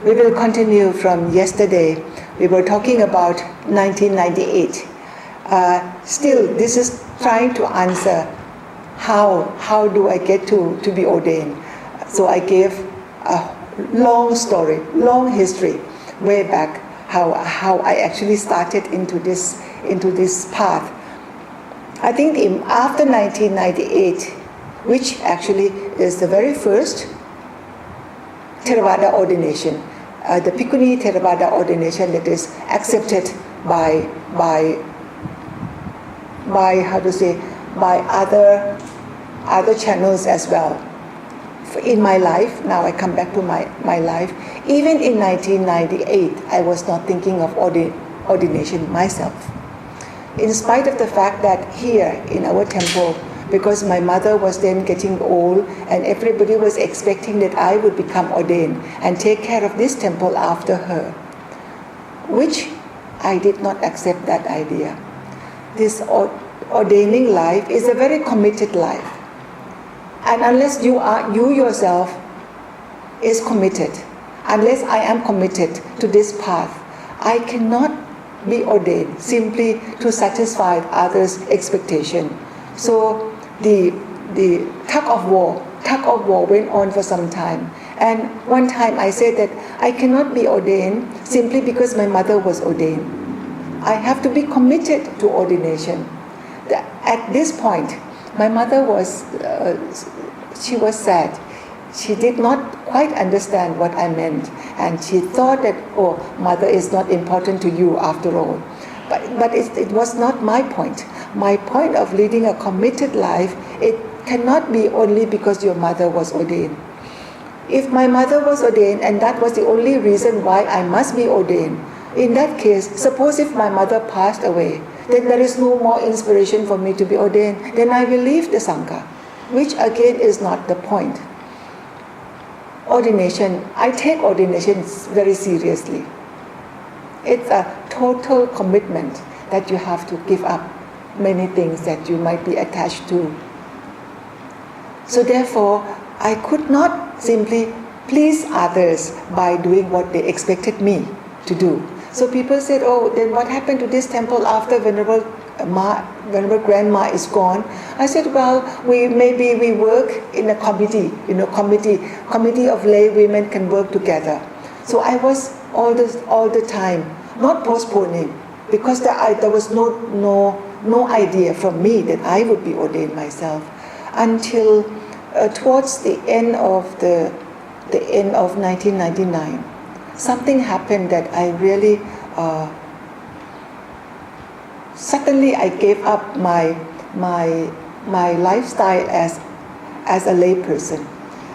We will continue from yesterday. We were talking about 1998. Still, this is trying to answer how do I get to be ordained. So I gave a long story, long history, way back, how I actually started into this path. I think after 1998, which actually is the very first Theravada ordination, the Bhikkhuni Theravada ordination that is accepted by other channels as well. In my life, now I come back to my life, even in 1998, I was not thinking of ordination myself. In spite of the fact that here in our temple, because my mother was then getting old and everybody was expecting that I would become ordained and take care of this temple after her, which I did not accept that idea. This ordaining life is a very committed life. And unless you yourself is committed, unless I am committed to this path, I cannot be ordained simply to satisfy others' expectation. So the tug of war went on for some time. And one time I said that I cannot be ordained simply because my mother was ordained. I have to be committed to ordination. At this point, my mother was sad. She did not quite understand what I meant, and she thought that, oh, mother is not important to you after all. But it was not my point. My point of leading a committed life, it cannot be only because your mother was ordained. If my mother was ordained and that was the only reason why I must be ordained, in that case, suppose if my mother passed away, then there is no more inspiration for me to be ordained, then I will leave the Sangha, which again is not the point. Ordination, I take ordination very seriously. It's a total commitment that you have to give up many things that you might be attached to. So therefore, I could not simply please others by doing what they expected me to do. So people said, oh, then what happened to this temple after Venerable Grandma is gone? I said, well, maybe we work in a committee, committee of lay women can work together. So I was all the time not postponing, because there was no idea from me that I would be ordained myself until towards the end of 1999. Something happened that I really suddenly I gave up my lifestyle as a lay person.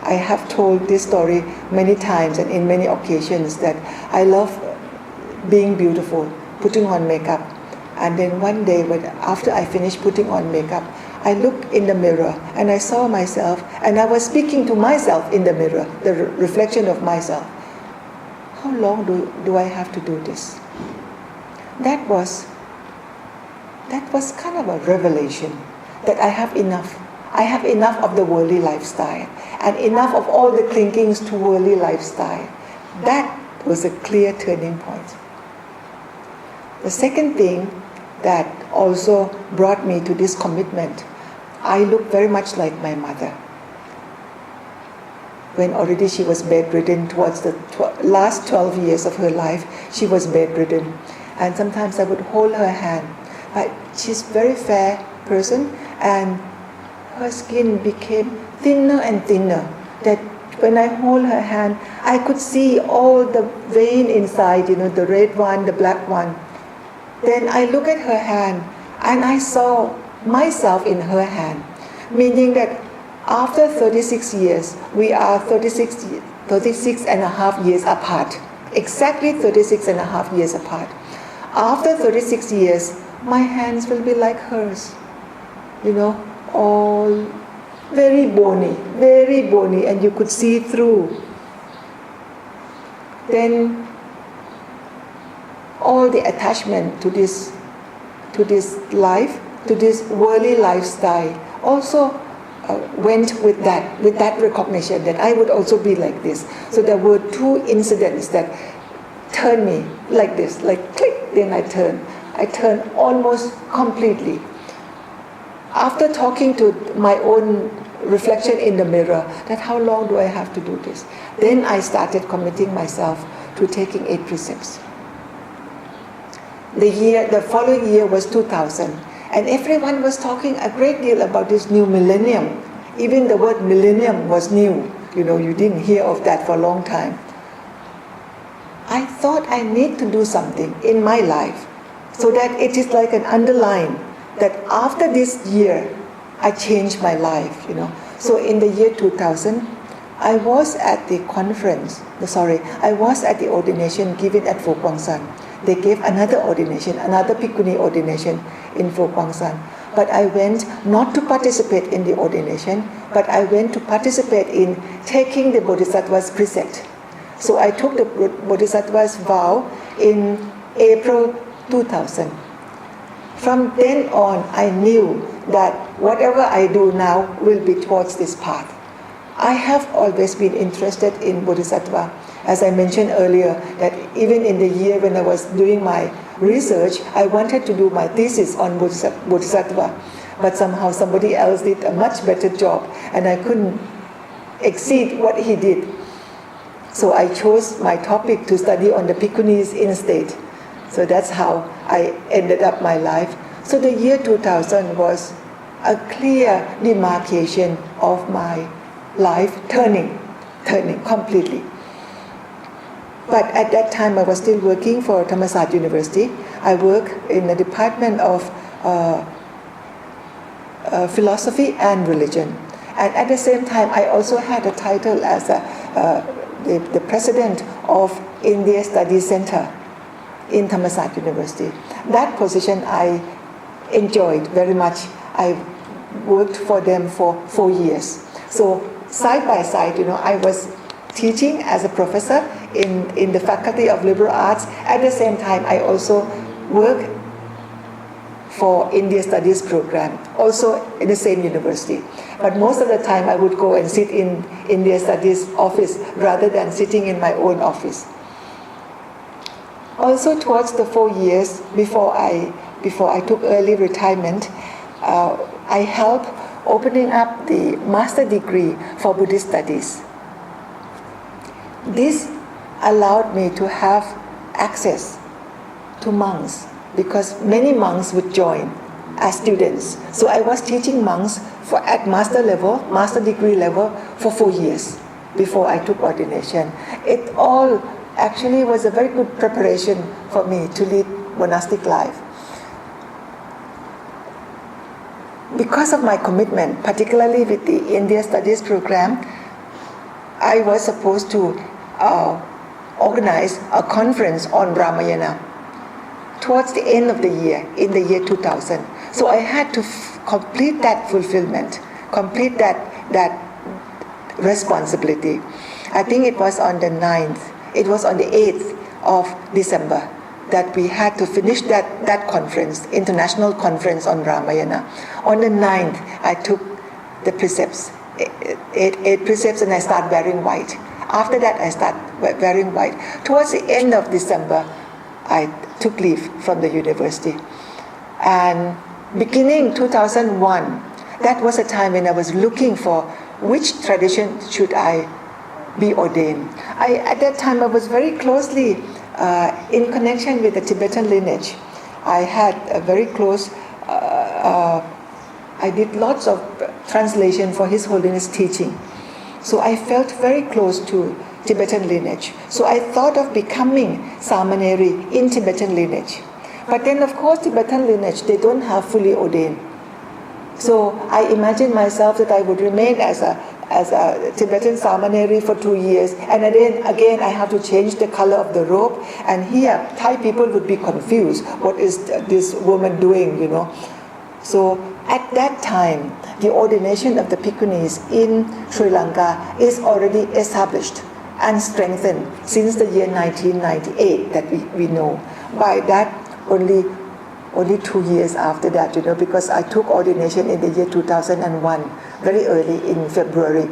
I have told this story many times and in many occasions that I love being beautiful, putting on makeup. And then one day, after I finished putting on makeup, I looked in the mirror and I saw myself, and I was speaking to myself in the mirror, the reflection of myself. How long do I have to do this? That was kind of a revelation that I have enough. I have enough of the worldly lifestyle and enough of all the clingings to worldly lifestyle. That was a clear turning point. The second thing that also brought me to this commitment, I look very much like my mother. When already she was bedridden towards the last 12 years of her life, she was bedridden. And sometimes I would hold her hand. But she's a very fair person, and her skin became thinner and thinner. That when I hold her hand, I could see all the vein inside, the red one, the black one. Then I look at her hand, and I saw myself in her hand, meaning that after 36 years, we are 36 and a half years apart, exactly 36 and a half years apart. After 36 years, my hands will be like hers, all very bony, and you could see through. Then all the attachment to this life, to this worldly lifestyle, also went with that recognition that I would also be like this. So there were two incidents that turned me like this, like click, then I turned almost completely. After talking to my own reflection in the mirror, that how long do I have to do this? Then I started committing myself to taking 8 precepts. The following year was 2000, and everyone was talking a great deal about this new millennium. Even the word millennium was new. You didn't hear of that for a long time. I thought I need to do something in my life so that it is like an underline that after this year, I changed my life, So in the year 2000, I was at the ordination given at Fo Guang San. They gave another ordination, another Bhikkhuni ordination in Fo Guang San. But I went not to participate in the ordination, but I went to participate in taking the Bodhisattva's precept. So I took the Bodhisattva's vow in April 2000. From then on, I knew that whatever I do now will be towards this path. I have always been interested in Bodhisattva. As I mentioned earlier, that even in the year when I was doing my research, I wanted to do my thesis on Bodhisattva. But somehow somebody else did a much better job, and I couldn't exceed what he did. So I chose my topic to study on the Bhikkhunis instead. So that's how I ended up my life. So the year 2000 was a clear demarcation of my life turning completely. But at that time I was still working for Thammasat University. I work in the Department of Philosophy and Religion. And at the same time I also had a title as the president of India Studies Center in Thammasat University. That position I enjoyed very much. I worked for them for 4 years. So side by side, I was teaching as a professor in the Faculty of Liberal Arts. At the same time, I also work for India Studies program, also in the same university. But most of the time I would go and sit in India Studies office rather than sitting in my own office. Also towards the 4 years before I took early retirement, I helped opening up the master degree for Buddhist studies. This allowed me to have access to monks because many monks would join as students. So I was teaching monks at master degree level for 4 years before I took ordination. It all actually was a very good preparation for me to lead monastic life. Because of my commitment, particularly with the India Studies program, I was supposed to organize a conference on Ramayana towards the end of the year, in the year 2000. So I had to complete that fulfillment, complete that responsibility. I think it was on the 8th of December that we had to finish that conference, international conference on Ramayana. On the 9th, I took the precepts, eight precepts, and I started wearing white. After that, I started wearing white. Towards the end of December, I took leave from the university. And beginning 2001, that was a time when I was looking for which tradition should I be ordained. At that time, I was very closely in connection with the Tibetan lineage. I had a very close, I did lots of translation for His Holiness teaching. So I felt very close to Tibetan lineage. So I thought of becoming Samaneri in Tibetan lineage. But then of course Tibetan lineage, they don't have fully ordained. So I imagined myself that I would remain as a Tibetan Samaneri for 2 years, and then again I have to change the color of the robe, and here Thai people would be confused, what is this woman doing, So at that time, the ordination of the Bhikkhunis in Sri Lanka is already established and strengthened since the year 1998 that we know. By that, only only 2 years after that, because I took ordination in the year 2001, very early in February.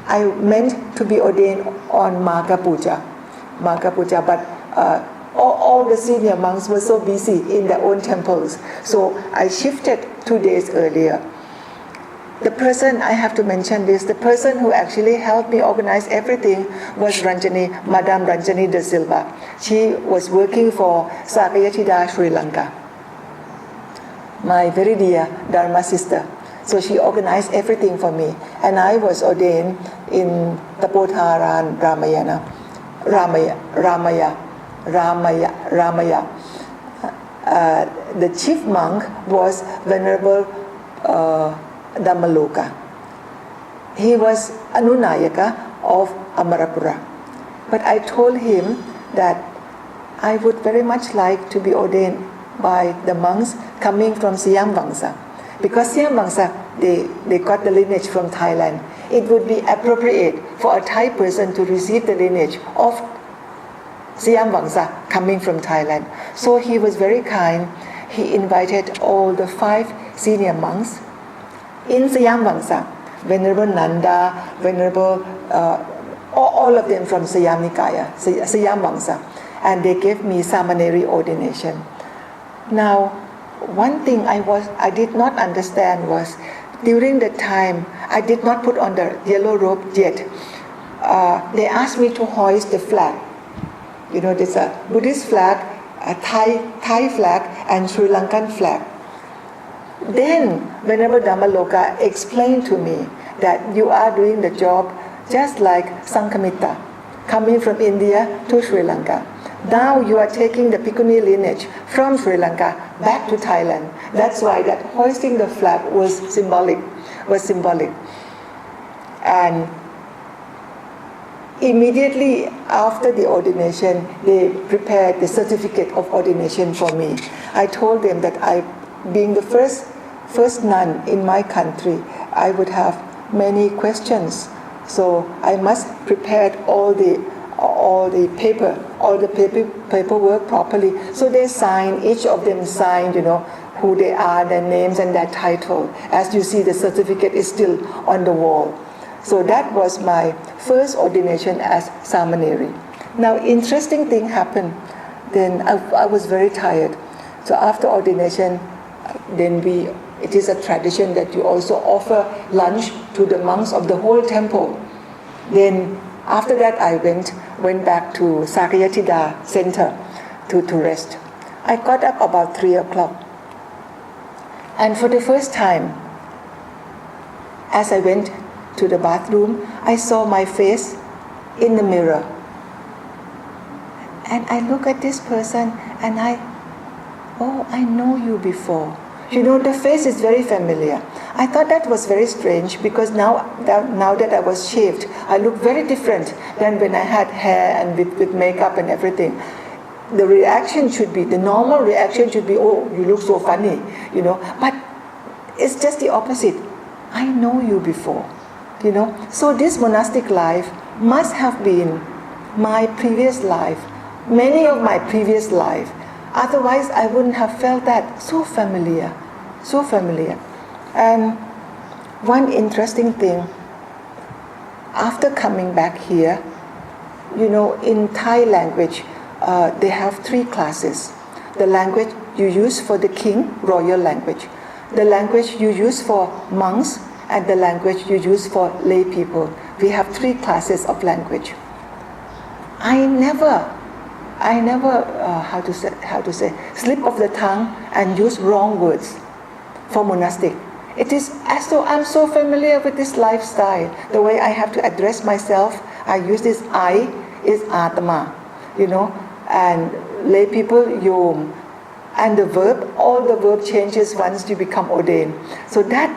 I meant to be ordained on Magha Puja, but all the senior monks were so busy in their own temples. So I shifted 2 days earlier. The person, I have to mention this, the person who actually helped me organize everything was Madame Ranjani de Silva. She was working for Sakayatida Sri Lanka, my very dear Dharma sister. So she organized everything for me. And I was ordained in Tapotharan Ramaya. The chief monk was Venerable Dhammaloka. He was Anunayaka of Amarapura. But I told him that I would very much like to be ordained by the monks coming from Siam Vangsa. Because Siam Vangsa, they got the lineage from Thailand. It would be appropriate for a Thai person to receive the lineage of Siam Vangsa coming from Thailand. So he was very kind. He invited all the 5 senior monks in Siam Vangsa, Venerable Nanda, Venerable, all of them from Siam Nikaya, Siam Vangsa, and they gave me Samaneri ordination. Now, one thing I did not understand was, during the time I did not put on the yellow robe yet. They asked me to hoist the flag. There's a Buddhist flag, a Thai flag, and Sri Lankan flag. Then Venerable Dhammaloka explained to me that you are doing the job just like Sankamitta, coming from India to Sri Lanka. Now you are taking the Bhikkhuni lineage from Sri Lanka back to Thailand. That's why that hoisting the flag was symbolic. And immediately after the ordination, they prepared the certificate of ordination for me. I told them that being the first nun in my country, I would have many questions. So I must prepare all the paperwork properly. So they signed, each of them signed, who they are, their names and their title. As you see, the certificate is still on the wall. So that was my first ordination as Samaneri. Now, interesting thing happened. Then I was very tired. So after ordination, then it is a tradition that you also offer lunch to the monks of the whole temple. Then after that, I went back to Sakayatida Center to rest. I got up about 3 o'clock. And for the first time, as I went to the bathroom, I saw my face in the mirror. And I look at this person and I know you before. The face is very familiar. I thought that was very strange because now that I was shaved, I look very different than when I had hair and with makeup and everything. The normal reaction should be, oh, you look so funny, But it's just the opposite. I know you before, So this monastic life must have been my previous life, many of my previous life. Otherwise, I wouldn't have felt that so familiar. And one interesting thing, after coming back here, in Thai language, they have 3 classes. The language you use for the king, royal language. The language you use for monks, and the language you use for lay people. We have 3 classes of language. I never how to say slip of the tongue and use wrong words for monastic. It is as though I'm so familiar with this lifestyle. The way I have to address myself, I use this I is Atma, and lay people Yom. And the verb, all the verb changes once you become ordained. So that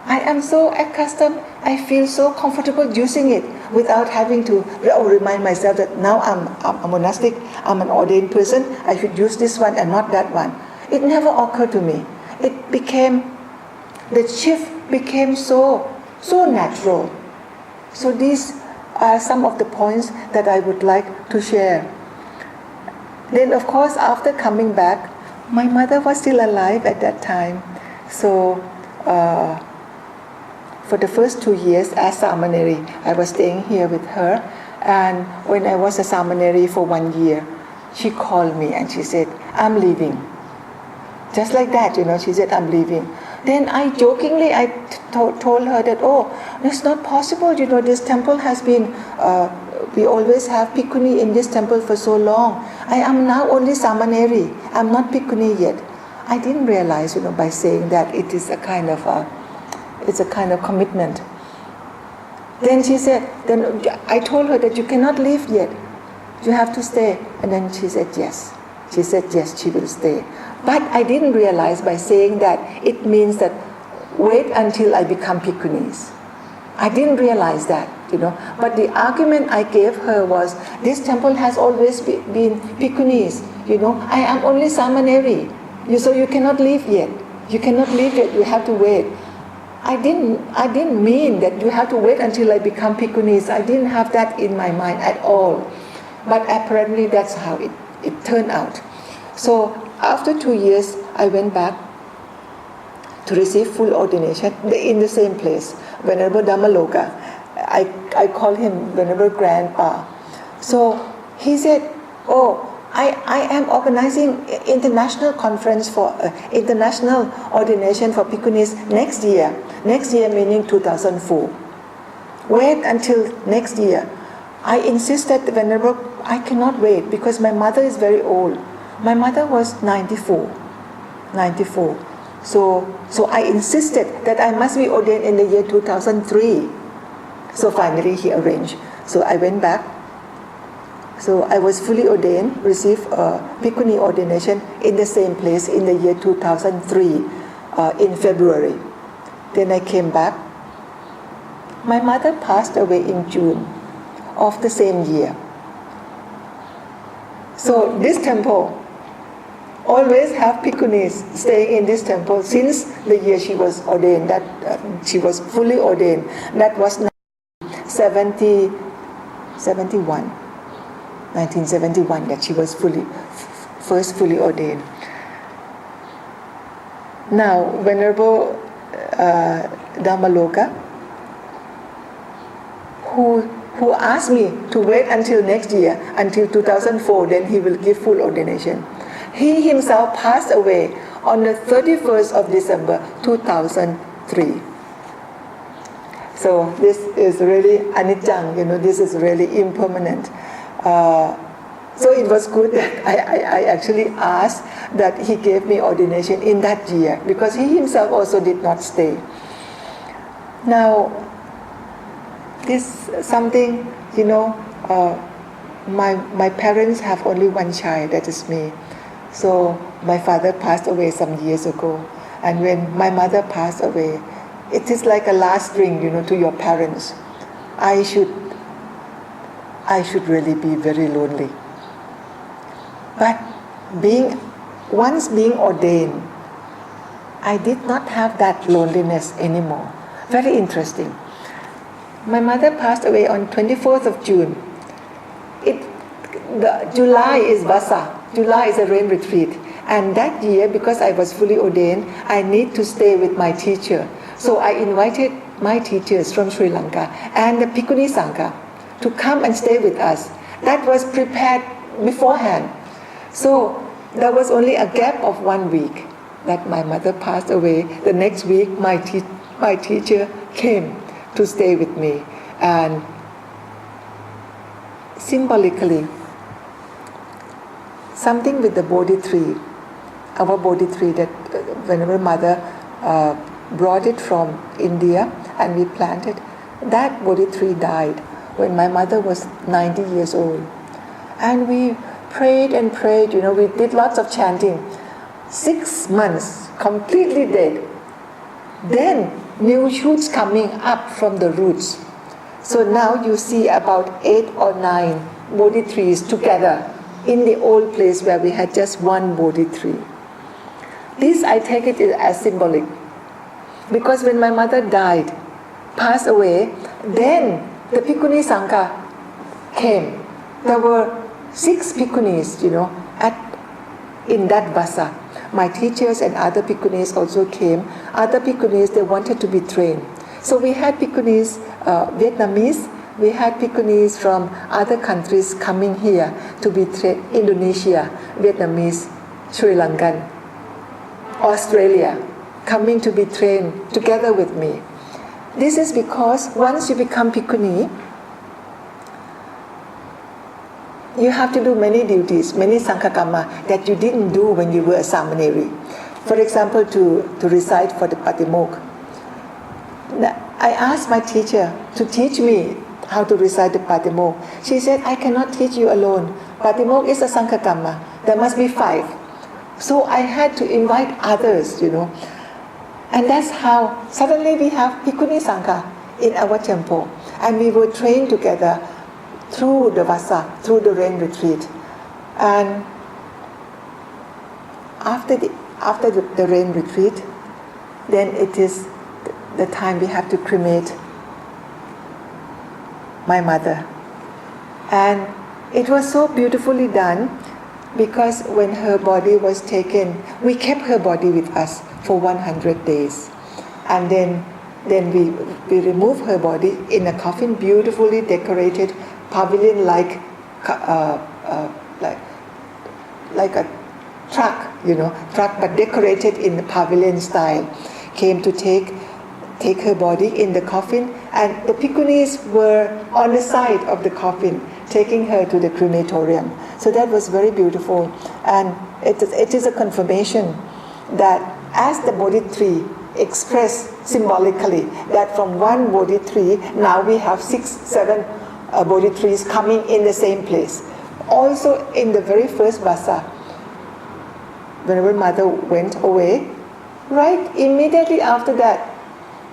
I am so accustomed, I feel so comfortable using it without having to remind myself that now I'm a monastic, I'm an ordained person, I should use this one and not that one. It never occurred to me. The shift became so natural. So these are some of the points that I would like to share. Then of course, after coming back, My mother was still alive at that time, so for the first 2 years as Samaneri, I was staying here with her. And when I was a Samaneri for 1 year, she called me and she said, "I'm leaving." Just like that, she said, "I'm leaving." Then I jokingly, told her that, "Oh, it's not possible, this temple has been, we always have Bhikkhuni in this temple for so long. I am now only Samaneri, I'm not Bhikkhuni yet." I didn't realize, by saying that it is a kind of commitment. Then she said, then I told her that you cannot leave yet, you have to stay. And then she said yes. She said yes, she will stay. But I didn't realize by saying that it means that wait until I become Bhikkhunis. I didn't realize that, But the argument I gave her was, this temple has always been Bhikkhunis, I am only Samaneri, so you cannot leave yet. You cannot leave yet, you have to wait. I didn't mean that you have to wait until I become Bhikkhunis. I didn't have that in my mind at all. But apparently that's how it turned out. So after 2 years, I went back to receive full ordination in the same place, Venerable Dhammaloka. I call him Venerable Grandpa. So he said, "Oh, I am organizing international conference for international ordination for Bhikkhunis next year. Next year meaning 2004. Wait until next year." I insisted, Venerable, I cannot wait because my mother is very old. My mother was 94. So I insisted that I must be ordained in the year 2003. So finally he arranged. So I went back. So I was fully ordained, received Bhikkhuni ordination in the same place in the year 2003 in February. Then I came back. My mother passed away in June of the same year. So this temple always have Bhikkhunis staying in this temple since the year she was ordained. That she was fully ordained. That was 1971 that she was first fully ordained. Now, Venerable Dhammaloka, who asked me to wait until next year, until 2004, then he will give full ordination. He himself passed away on the 31st of December 2003. So this is really anicca, this is really impermanent. So it was good that I actually asked that he gave me ordination in that year because he himself also did not stay. Now, this something, my parents have only one child, that is me. So my father passed away some years ago, and when my mother passed away, it is like a last ring, to your parents. I should really be very lonely. But once being ordained, I did not have that loneliness anymore. Very interesting. My mother passed away on 24th of June. July is Vasa. July is a rain retreat. And that year, because I was fully ordained, I need to stay with my teacher. So I invited my teachers from Sri Lanka and the Bhikkhuni Sangha to come and stay with us. That was prepared beforehand. So there was only a gap of 1 week that my mother passed away. The next week, my teacher came to stay with me. And symbolically, something with the Bodhi tree, our Bodhi tree that whenever mother brought it from India and we planted, that Bodhi tree died when my mother was 90 years old. And we prayed and prayed, we did lots of chanting. 6 months, completely dead. Then new shoots coming up from the roots. So now you see about 8 or 9 Bodhi trees together in the old place where we had just one Bodhi tree. This I take it as symbolic. Because when my mother died, passed away, then the Bhikkhuni Sangha came. There were 6 Bhikkhunis, in that Vasa. my teachers and other Bhikkhunis also came. Other Bhikkhunis, they wanted to be trained. So we had Bhikkhunis, Vietnamese, we had Bhikkhunis from other countries coming here to be trained, Indonesia, Vietnamese, Sri Lankan, Australia, coming to be trained together with me. This is because once you become Bhikkhuni, you have to do many duties, many sanghakama that you didn't do when you were a Samaneri. For example, to recite for the Patimokkha. I asked my teacher to teach me how to recite the Patimokkha. She said, I cannot teach you alone. Patimokkha is a sanghakama. There must be 5. So I had to invite others, And that's how suddenly we have Bhikkhuni Sangha in our temple. And we were trained together through the Vasa, through the rain retreat. And after the rain retreat, then it is the time we have to cremate my mother. And it was so beautifully done because when her body was taken, we kept her body with us for 100 days. And then we removed her body in a coffin, beautifully decorated, pavilion like a truck, but decorated in the pavilion style. Came to take her body in the coffin, and the Bhikkhunis were on the side of the coffin, taking her to the crematorium. So that was very beautiful, and it is a confirmation that as the Bodhi tree expressed symbolically that from one Bodhi tree, now we have 6, 7 Bodhi trees coming in the same place. Also in the very first Vasa, whenever mother went away, right immediately after that,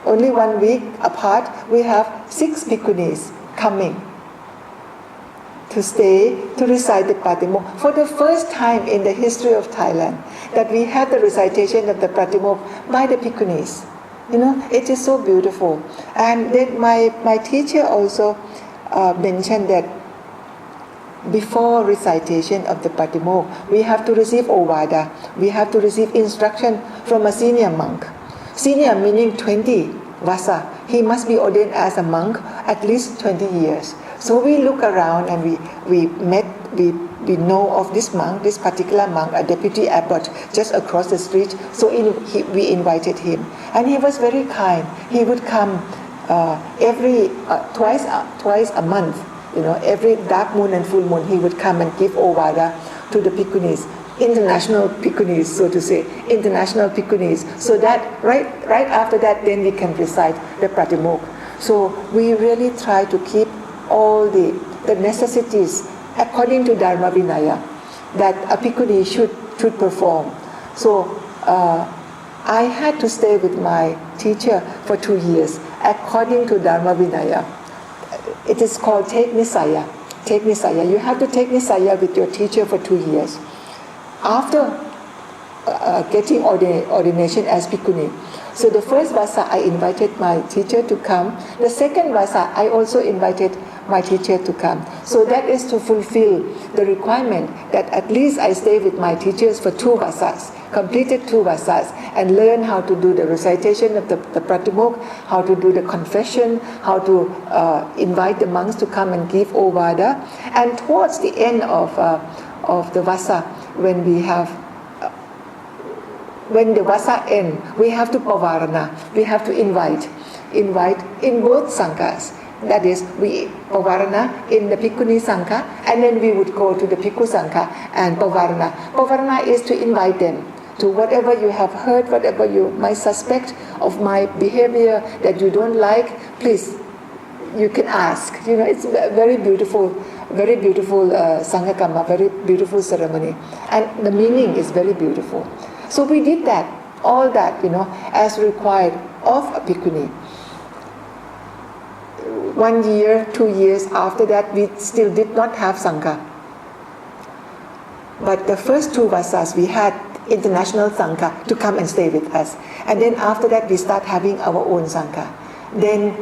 only 1 week apart, we have 6 Bhikkhunis coming to stay, to recite the Patimokkha. For the first time in the history of Thailand, that we had the recitation of the Patimokkha by the Bhikkhunis. It is so beautiful. And then my teacher also mentioned that before recitation of the Patimokkha, we have to receive Ovada. We have to receive instruction from a senior monk. Senior meaning 20 Vasa. He must be ordained as a monk at least 20 years. So we look around and we know of this monk, this particular monk, a deputy abbot just across the street. So we invited him. And he was very kind. He would come twice a month. Every dark moon and full moon, he would come and give Ovada to the Bhikkhunis, international Bhikkhunis, so to say, international Bhikkhunis, so that right after that, then we can recite the Patimokkha. So we really try to keep all the necessities according to Dharma Vinaya that a Bhikkhuni should perform. So I had to stay with my teacher for 2 years according to Dharma Vinaya. It is called Take Nisaya. Take Nisaya. You have to take Nisaya with your teacher for 2 years. After getting ordination as Bhikkhuni. So the first Vasa, I invited my teacher to come. The second Vasa, I also invited my teacher to come. So that is to fulfill the requirement that at least I stay with my teachers for 2 Vasas, completed 2 Vasas, and learn how to do the recitation of the Patimokkha, how to do the confession, how to invite the monks to come and give Ovada. And towards the end of the Vasa, when the Vasa ends, we have to Pavarana, we have to invite in both Sanghas. That is, we Pavarana in the Bhikkhuni Sangha, and then we would go to the Bhikkhu Sangha and Pavarana. Pavarana is to invite them to whatever you have heard, whatever you might suspect of my behavior that you don't like, please, you can ask. It's very beautiful Sanghakama, very beautiful ceremony. And the meaning is very beautiful. So we did that, all that, as required of a Bhikkhuni. 1 year, 2 years after that, we still did not have Sangha. But the first 2 Vasas, we had international Sangha to come and stay with us. And then after that, we start having our own Sangha. Then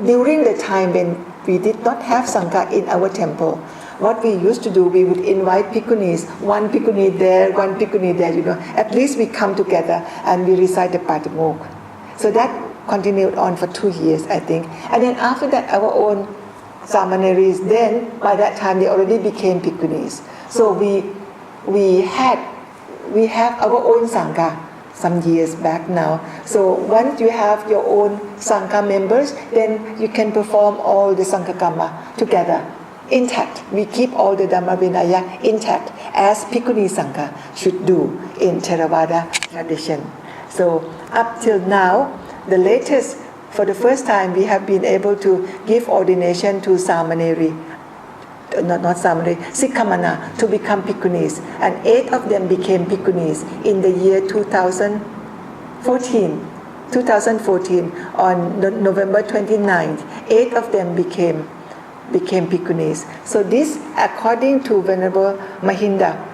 during the time when we did not have Sangha in our temple, what we used to do, we would invite Bhikkhunis, one Bhikkhuni there, one Bhikkhuni there, At least we come together and we recite the Patimok. So that continued on for 2 years, I think. And then after that, our own Samaneris, then by that time they already became Bhikkhunis. So we have our own Sangha some years back now. So once you have your own Sangha members, then you can perform all the Sangha Kamma together, intact. We keep all the Dhamma Vinaya intact, as Bhikkhuni Sangha should do in Theravada tradition. So up till now, the latest, for the first time, we have been able to give ordination to Samaneri, not Samaneri, Sikhamana, to become Bhikkhunis. And 8 of them became Bhikkhunis in the year 2014. 2014, on November 29th, 8 of them became Bhikkhunis. So this, according to Venerable Mahinda,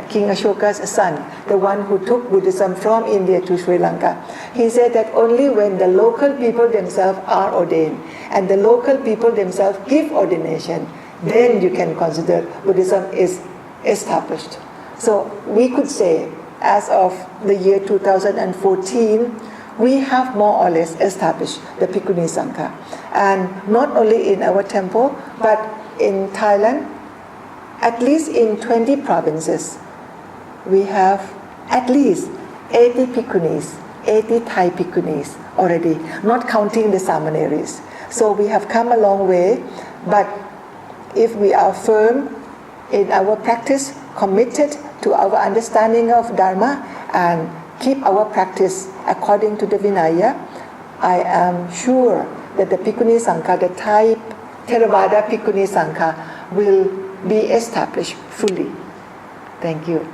King Ashoka's son, the one who took Buddhism from India to Sri Lanka, he said that only when the local people themselves are ordained and the local people themselves give ordination, then you can consider Buddhism is established. So we could say, as of the year 2014, we have more or less established the Bhikkhuni Sangha. And not only in our temple, but in Thailand, at least in 20 provinces, we have at least 80 Bhikkhunis, 80 Thai Bhikkhunis already, not counting the Samaneris. So we have come a long way, but if we are firm in our practice, committed to our understanding of Dharma, and keep our practice according to the Vinaya, I am sure that the Bhikkhuni Sangha, the Thai Theravada Bhikkhuni Sangha, will be established fully. Thank you.